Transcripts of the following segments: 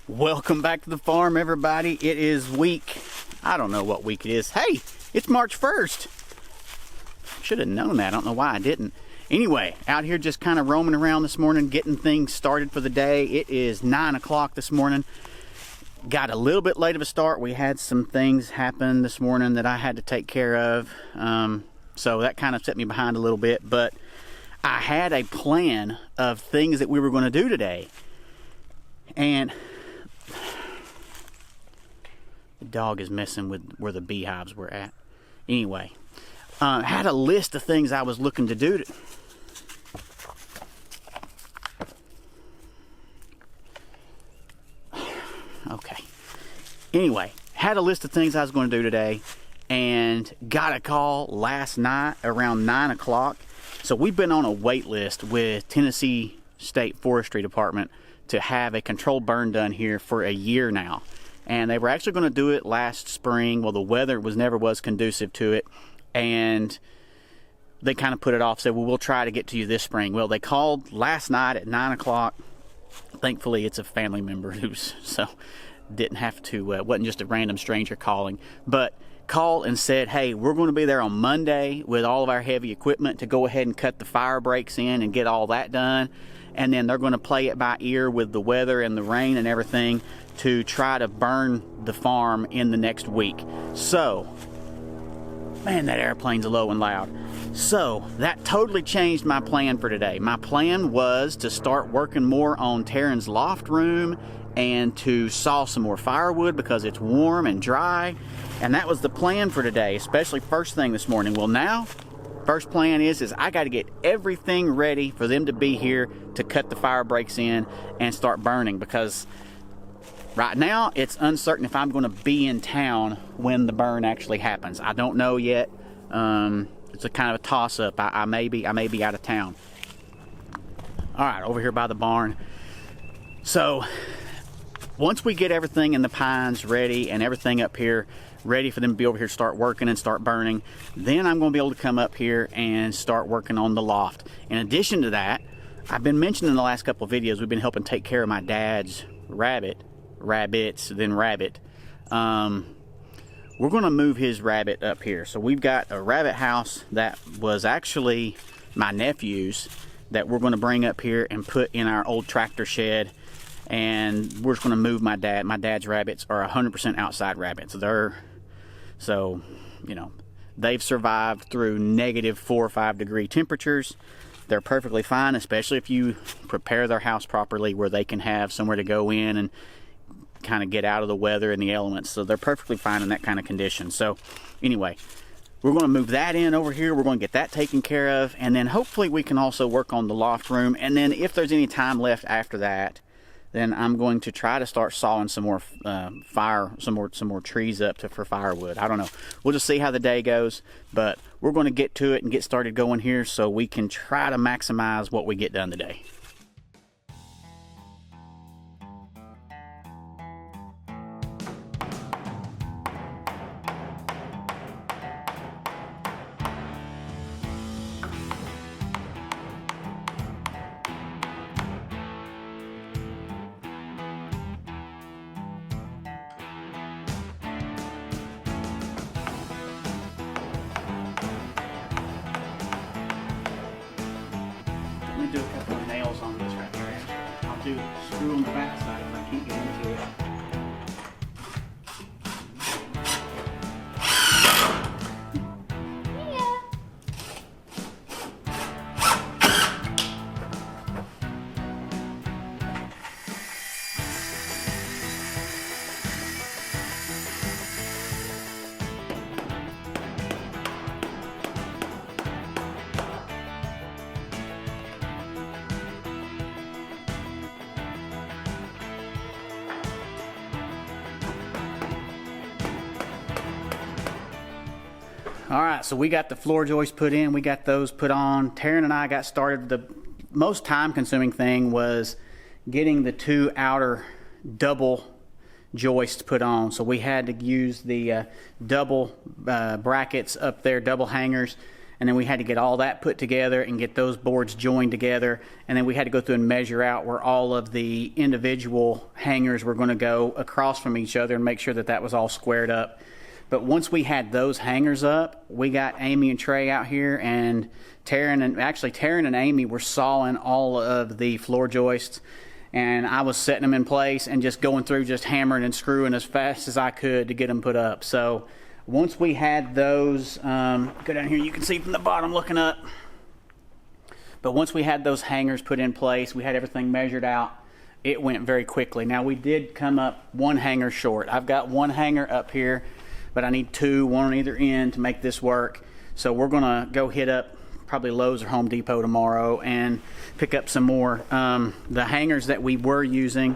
Welcome back to the farm, everybody. It is I don't know what week it is. Hey, it's March 1st. Should have known that. I don't know why I didn't. Anyway, out here just kind of roaming around this morning, getting things started for the day. It is 9 o'clock this morning. Got a little bit late of a start. We had some things happen this morning that I had to take care of. So that kind of set me behind a little bit. But I had a plan of things that we were going to do today. And the dog is messing with where the beehives were at. Anyway, had a list of things I was looking to do. Okay. Anyway, had a list of things I was going to do today and got a call last night around 9 o'clock. So we've been on a wait list with Tennessee State Forestry Department to have a controlled burn done here for a year now. And they were actually going to do it last spring. Well, the weather never was conducive to it. And they kind of put it off, said, well, we'll try to get to you this spring. Well, they called last night at 9 o'clock. Thankfully, it's a family member so didn't have to, wasn't just a random stranger calling, but called and said, hey, we're going to be there on Monday with all of our heavy equipment to go ahead and cut the fire breaks in and get all that done. And then they're going to play it by ear with the weather and the rain and everything to try to burn the farm in the next week. So, man, that airplane's low and loud. So that totally changed my plan for today. My plan was to start working more on Taryn's loft room and to saw some more firewood because it's warm and dry. And that was the plan for today, especially first thing this morning. Well, now, first plan is I got to get everything ready for them to be here to cut the fire breaks in and start burning, because right now it's uncertain if I'm going to be in town when the burn actually happens. I don't know yet. It's a kind of a toss-up. I may be out of town. All right, over here by the barn. So once we get everything in the pines ready and everything up here ready for them to be over here to start working and start burning, then I'm going to be able to come up here and start working on the loft. In addition to that, I've been mentioning in the last couple of videos, we've been helping take care of my dad's rabbit. We're going to move his rabbit up here. So we've got a rabbit house that was actually my nephew's that we're going to bring up here and put in our old tractor shed. And we're just going to move my dad's rabbits are 100% outside rabbits. So, you know, they've survived through negative 4 or 5 degree temperatures. They're perfectly fine, especially if you prepare their house properly where they can have somewhere to go in and kind of get out of the weather and the elements. So they're perfectly fine in that kind of condition. So anyway, we're going to move that in over here. We're going to get that taken care of. And then hopefully we can also work on the loft room. And then if there's any time left after that, then I'm going to try to start sawing some more some more trees up for firewood. I don't know. We'll just see how the day goes, but we're going to get to it and get started going here so we can try to maximize what we get done today. Do a couple of nails on this right here. I'll do screw on the back side if I can't get into it. All right, so we got the floor joists put in. We got those put on. Taryn and I got started. The most time-consuming thing was getting the 2 outer double joists put on. So we had to use the double brackets up there, double hangers, and then we had to get all that put together and get those boards joined together, and then we had to go through and measure out where all of the individual hangers were going to go across from each other and make sure that that was all squared up. But once we had those hangers up, we got Amy and Trey out here, and Taryn and Amy were sawing all of the floor joists, and I was setting them in place and just going through, just hammering and screwing as fast as I could to get them put up. So once we had those, go down here, you can see from the bottom looking up. But once we had those hangers put in place, we had everything measured out, it went very quickly. Now we did come up one hanger short. I've got one hanger up here, but I need two, one on either end to make this work. So we're gonna go hit up probably Lowe's or Home Depot tomorrow and pick up some more. The hangers that we were using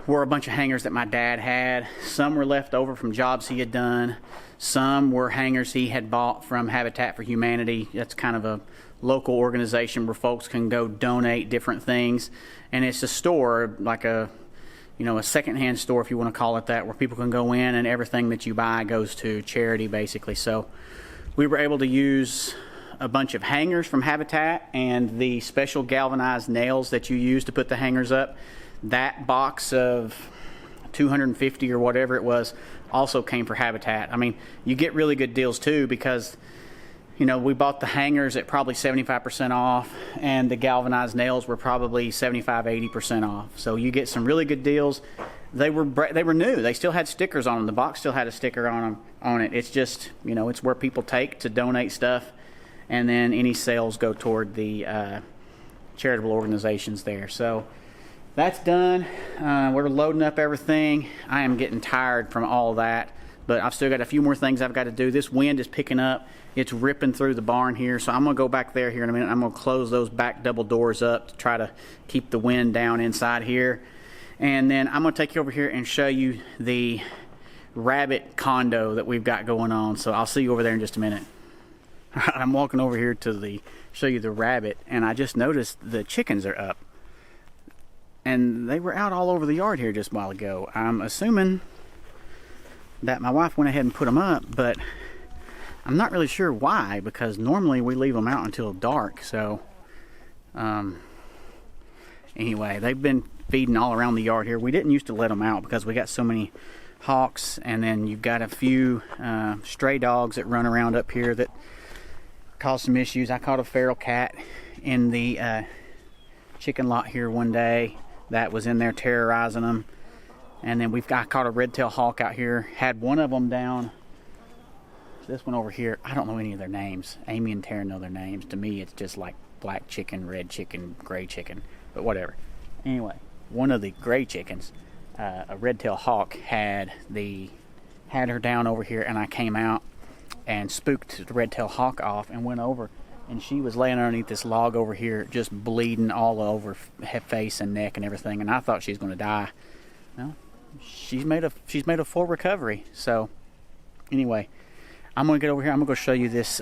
were a bunch of hangers that my dad had. Some were left over from jobs he had done. Some were hangers he had bought from Habitat for Humanity. That's kind of a local organization where folks can go donate different things. And it's a store, like a secondhand store, if you want to call it that, where people can go in and everything that you buy goes to charity, basically. So we were able to use a bunch of hangers from Habitat and the special galvanized nails that you use to put the hangers up. That box of 250 or whatever it was also came for Habitat. I mean, you get really good deals too, because we bought the hangers at probably 75% off, and the galvanized nails were probably 75-80% off. So you get some really good deals. They were new. They still had stickers on them. The box still had a sticker on it. It's just, it's where people take to donate stuff, and then any sales go toward the charitable organizations there. So that's done. We're loading up everything. I am getting tired from all that, but I've still got a few more things I've got to do. This wind is picking up. It's ripping through the barn here, so I'm going to go back there here in a minute. I'm going to close those back double doors up to try to keep the wind down inside here. And then I'm going to take you over here and show you the rabbit condo that we've got going on. So I'll see you over there in just a minute. I'm walking over here to show you the rabbit, and I just noticed the chickens are up. And they were out all over the yard here just a while ago. I'm assuming that my wife went ahead and put them up, but I'm not really sure why, because normally we leave them out until dark. So anyway, they've been feeding all around the yard here. We didn't used to let them out because we got so many hawks, and then you've got a few stray dogs that run around up here that cause some issues. I caught a feral cat in the chicken lot here one day that was in there terrorizing them. And then I caught a red-tailed hawk out here. Had one of them down. This one over here, I don't know any of their names. Amy and Taryn know their names. To me, it's just like black chicken, red chicken, gray chicken, but whatever. Anyway, one of the gray chickens, a red-tailed hawk, had her down over here, and I came out and spooked the red-tailed hawk off and went over, and she was laying underneath this log over here, just bleeding all over face and neck and everything, and I thought she was going to die. No, she's made a full recovery. So anyway, I'm going to get over here. I'm going to go show you this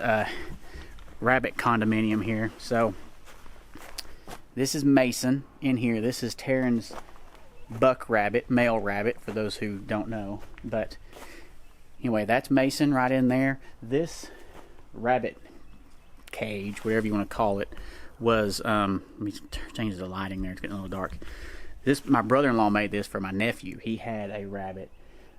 rabbit condominium here. So this is Mason in here. This is Taryn's buck rabbit, male rabbit, for those who don't know. But anyway, that's Mason right in there. This rabbit cage, whatever you want to call it, was let me change the lighting there. It's getting a little dark. My brother-in-law made this for my nephew. He had a rabbit,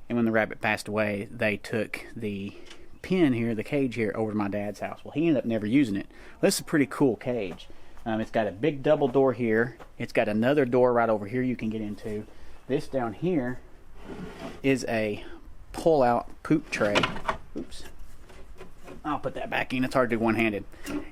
and when the rabbit passed away, they took the pen here, the cage here, over to my dad's house. Well, he ended up never using it. Well, this is a pretty cool cage. It's got a big double door here. It's got another door right over here you can get into. This down here is a pull-out poop tray. Oops. I'll put that back in. It's hard to do one-handed.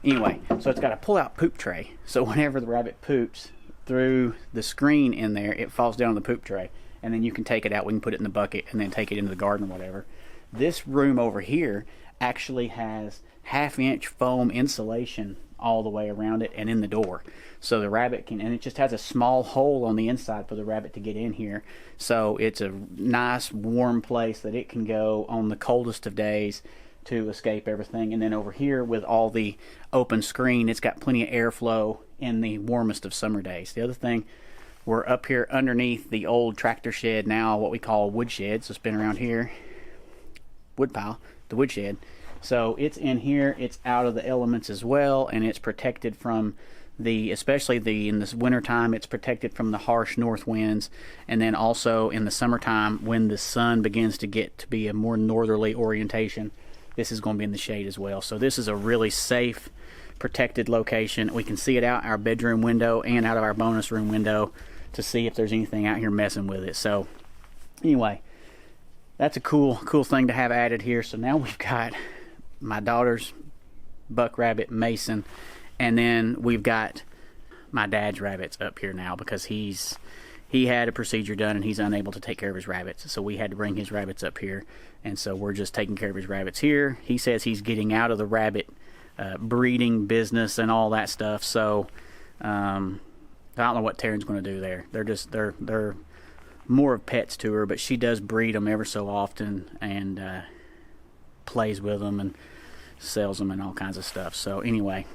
Anyway, so it's got a pull-out poop tray. So whenever the rabbit poops through the screen in there, it falls down on the poop tray. And then you can take it out. We can put it in the bucket and then take it into the garden or whatever. This room over here actually has half-inch foam insulation all the way around it and in the door. So the rabbit can, and it just has a small hole on the inside for the rabbit to get in here. So it's a nice warm place that it can go on the coldest of days to escape everything. And then over here with all the open screen, it's got plenty of airflow in the warmest of summer days. The other thing, we're up here underneath the old tractor shed, now what we call a wood shed. So it's been around here, wood pile, the wood shed. So it's in here, it's out of the elements as well, and it's protected from especially in this winter time, it's protected from the harsh north winds, and then also in the summertime when the sun begins to get to be a more northerly orientation, this is going to be in the shade as well. So this is a really safe, protected location. We can see it out our bedroom window and out of our bonus room window to see if there's anything out here messing with it. So anyway, that's a cool thing to have added here. So now we've got my daughter's buck rabbit, Mason, and then we've got my dad's rabbits up here now because he had a procedure done and he's unable to take care of his rabbits. So we had to bring his rabbits up here, and so we're just taking care of his rabbits here. He says he's getting out of the rabbit breeding business and all that stuff. So I don't know what Taryn's going to do there. They're more of pets to her, but she does breed them ever so often and plays with them and sells them and all kinds of stuff. So anyway,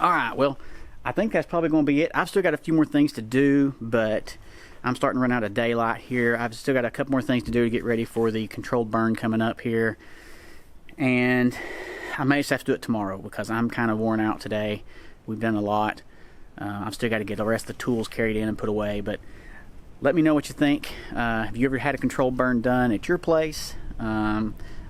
all right, well, I think that's probably going to be it. I've still got a few more things to do, but I'm starting to run out of daylight here. I've still got a couple more things to do to get ready for the controlled burn coming up here, and I may just have to do it tomorrow because I'm kind of worn out today. We've done a lot. I've still got to get the rest of the tools carried in and put away, but let me know what you think. Have you ever had a controlled burn done at your place?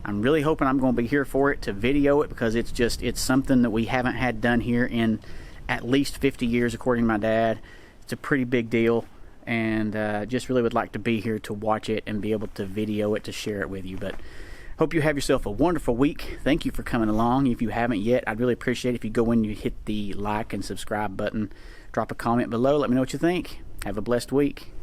I'm really hoping I'm going to be here for it to video it because it's something that we haven't had done here in at least 50 years according to my dad. It's a pretty big deal, and just really would like to be here to watch it and be able to video it to share it with you. But hope you have yourself a wonderful week. Thank you for coming along. If you haven't yet, I'd really appreciate it if you go in and you hit the like and subscribe button. Drop a comment below. Let me know what you think. Have a blessed week.